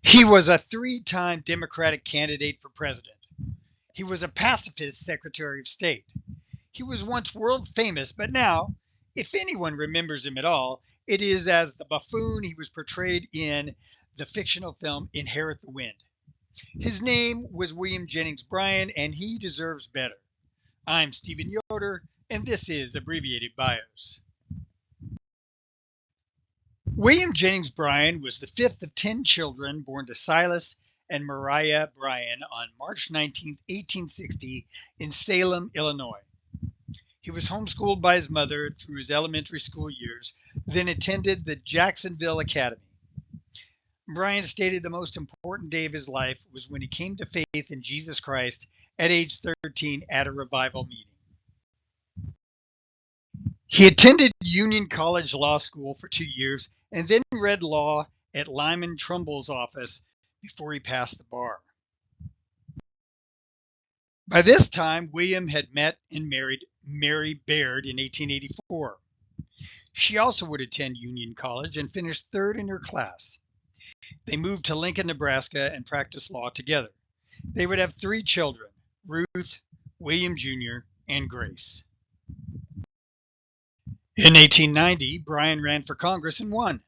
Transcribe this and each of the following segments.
He was a three-time Democratic candidate for president. He was a pacifist Secretary of State. He was once world famous, but now, if anyone remembers him at all, it is as the buffoon he was portrayed in the fictional film Inherit the Wind. His name was William Jennings Bryan, and he deserves better. I'm Stephen Yoder, and this is Abbreviated Bios. William Jennings Bryan was the fifth of 10 children born to Silas and Mariah Bryan on March 19, 1860, in Salem, Illinois. He was homeschooled by his mother through his elementary school years, then attended the Jacksonville Academy. Bryan stated the most important day of his life was when he came to faith in Jesus Christ at age 13 at a revival meeting. He attended Union College Law School for 2 years and then read law at Lyman Trumbull's office before he passed the bar. By this time, William had met and married Mary Baird in 1884. She also would attend Union College and finished third in her class. They moved to Lincoln, Nebraska and practiced law together. They would have 3 children, Ruth, William Jr., and Grace. In 1890, Bryan ran for Congress and won.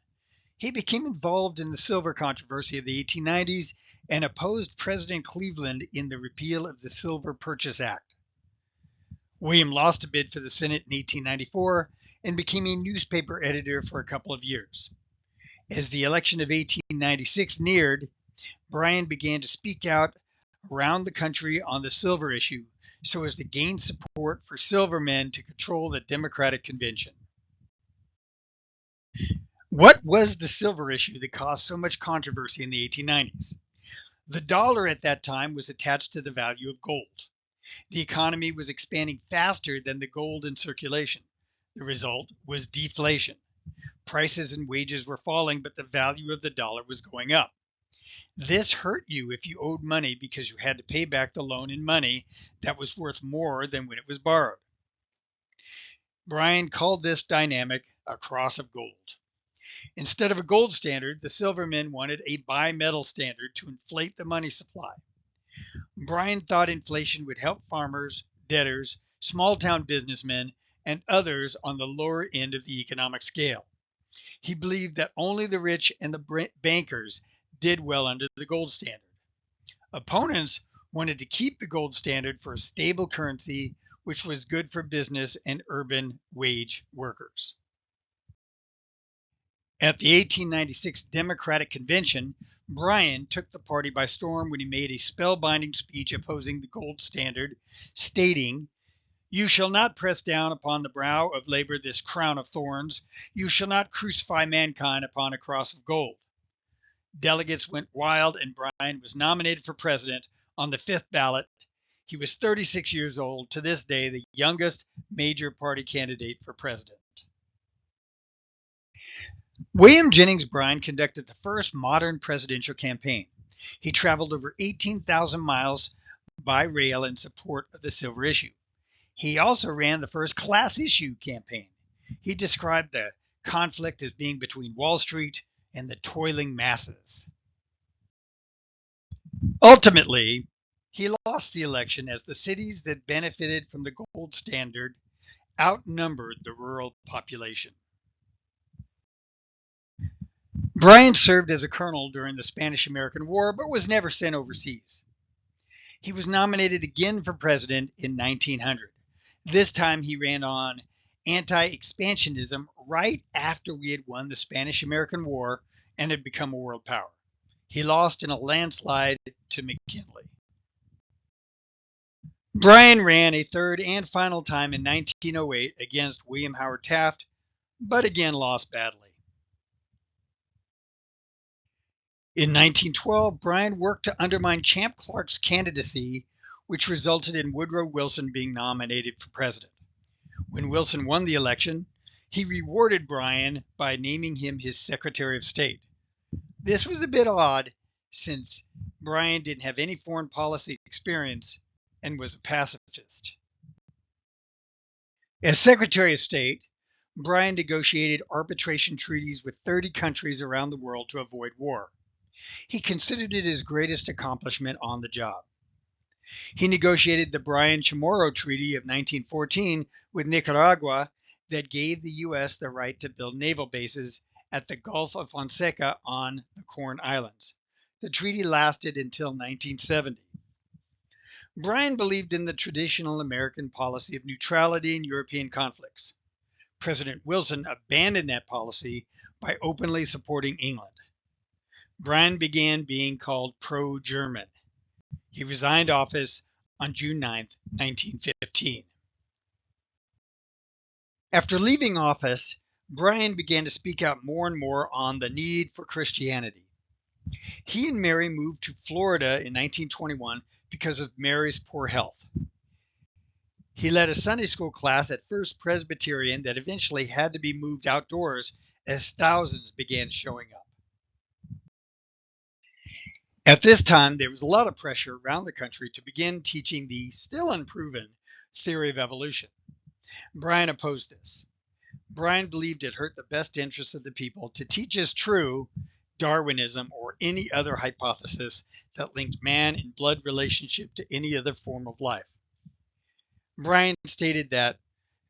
He became involved in the silver controversy of the 1890s and opposed President Cleveland in the repeal of the Silver Purchase Act. William lost a bid for the Senate in 1894 and became a newspaper editor for a couple of years. As the election of 1896 neared, Bryan began to speak out around the country on the silver issue so as to gain support for silvermen to control the Democratic convention. What was the silver issue that caused so much controversy in the 1890s? The dollar at that time was attached to the value of gold. The economy was expanding faster than the gold in circulation. The result was deflation. Prices and wages were falling, but the value of the dollar was going up. This hurt you if you owed money because you had to pay back the loan in money that was worth more than when it was borrowed. Bryan called this dynamic a cross of gold. Instead of a gold standard, the silvermen wanted a bimetal standard to inflate the money supply. Bryan thought inflation would help farmers, debtors, small-town businessmen, and others on the lower end of the economic scale. He believed that only the rich and the bankers did well under the gold standard. Opponents wanted to keep the gold standard for a stable currency, which was good for business and urban wage workers. At the 1896 Democratic Convention, Bryan took the party by storm when he made a spellbinding speech opposing the gold standard, stating, "You shall not press down upon the brow of labor this crown of thorns. You shall not crucify mankind upon a cross of gold." Delegates went wild, and Bryan was nominated for president on the 5th ballot. He was 36 years old, to this day the youngest major party candidate for president. William Jennings Bryan conducted the first modern presidential campaign. He traveled over 18,000 miles by rail in support of the silver issue. He also ran the first class issue campaign. He described the conflict as being between Wall Street and the toiling masses. Ultimately, he lost the election as the cities that benefited from the gold standard outnumbered the rural population. Bryan served as a colonel during the Spanish-American War, but was never sent overseas. He was nominated again for president in 1900. This time he ran on anti-expansionism right after we had won the Spanish-American War and had become a world power. He lost in a landslide to McKinley. Bryan ran a third and final time in 1908 against William Howard Taft, but again lost badly. In 1912, Bryan worked to undermine Champ Clark's candidacy, which resulted in Woodrow Wilson being nominated for president. When Wilson won the election, he rewarded Bryan by naming him his Secretary of State. This was a bit odd since Bryan didn't have any foreign policy experience and was a pacifist. As Secretary of State, Bryan negotiated arbitration treaties with 30 countries around the world to avoid war. He considered it his greatest accomplishment on the job. He negotiated the Bryan-Chamorro Treaty of 1914 with Nicaragua that gave the U.S. the right to build naval bases at the Gulf of Fonseca on the Corn Islands. The treaty lasted until 1970. Bryan believed in the traditional American policy of neutrality in European conflicts. President Wilson abandoned that policy by openly supporting England. Bryan began being called pro-German. He resigned office on June 9, 1915. After leaving office, Bryan began to speak out more and more on the need for Christianity. He and Mary moved to Florida in 1921 because of Mary's poor health. He led a Sunday school class at First Presbyterian that eventually had to be moved outdoors as thousands began showing up. At this time, there was a lot of pressure around the country to begin teaching the still unproven theory of evolution. Bryan opposed this. Bryan believed it hurt the best interests of the people to teach as true Darwinism or any other hypothesis that linked man in blood relationship to any other form of life. Bryan stated that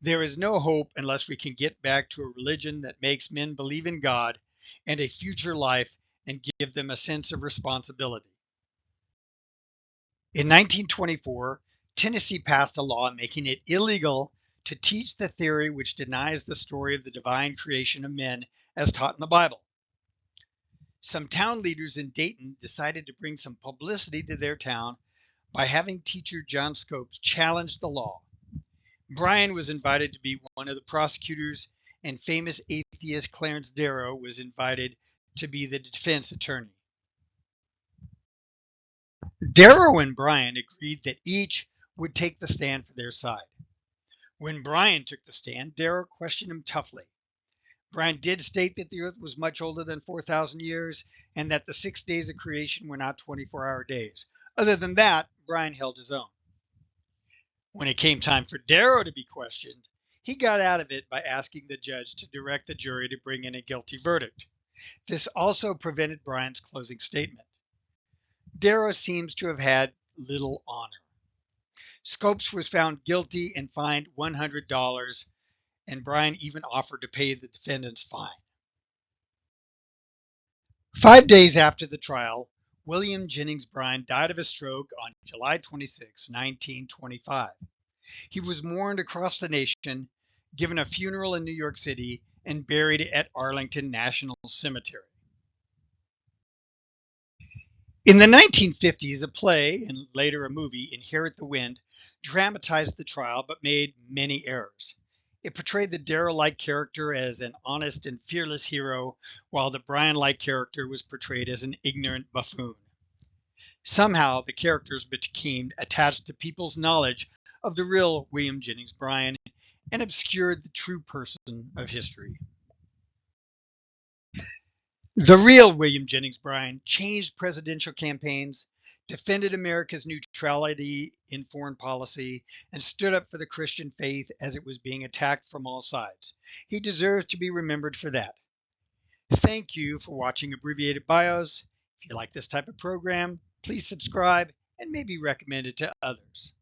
there is no hope unless we can get back to a religion that makes men believe in God and a future life and give them a sense of responsibility. In 1924, Tennessee passed a law making it illegal to teach the theory which denies the story of the divine creation of men as taught in the Bible. Some town leaders in Dayton decided to bring some publicity to their town by having teacher John Scopes challenge the law. Bryan was invited to be one of the prosecutors, and famous atheist Clarence Darrow was invited to be the defense attorney. Darrow and Bryan agreed that each would take the stand for their side. When Bryan took the stand, Darrow questioned him toughly. Bryan did state that the earth was much older than 4,000 years and that the 6 days of creation were not 24-hour days. Other than that, Bryan held his own. When it came time for Darrow to be questioned, he got out of it by asking the judge to direct the jury to bring in a guilty verdict. This also prevented Bryan's closing statement. Darrow seems to have had little honor. Scopes was found guilty and fined $100, and Bryan even offered to pay the defendant's fine. 5 days after the trial, William Jennings Bryan died of a stroke on July 26, 1925. He was mourned across the nation, given a funeral in New York City, and buried at Arlington National Cemetery. In the 1950s, a play, and later a movie, Inherit the Wind, dramatized the trial but made many errors. It portrayed the Darrow-like character as an honest and fearless hero, while the Bryan-like character was portrayed as an ignorant buffoon. Somehow, the characters became attached to people's knowledge of the real William Jennings Bryan and obscured the true person of history. The real William Jennings Bryan changed presidential campaigns, defended America's neutrality in foreign policy, and stood up for the Christian faith as it was being attacked from all sides. He deserves to be remembered for that. Thank you for watching Abbreviated Bios. If you like this type of program, please subscribe and maybe recommend it to others.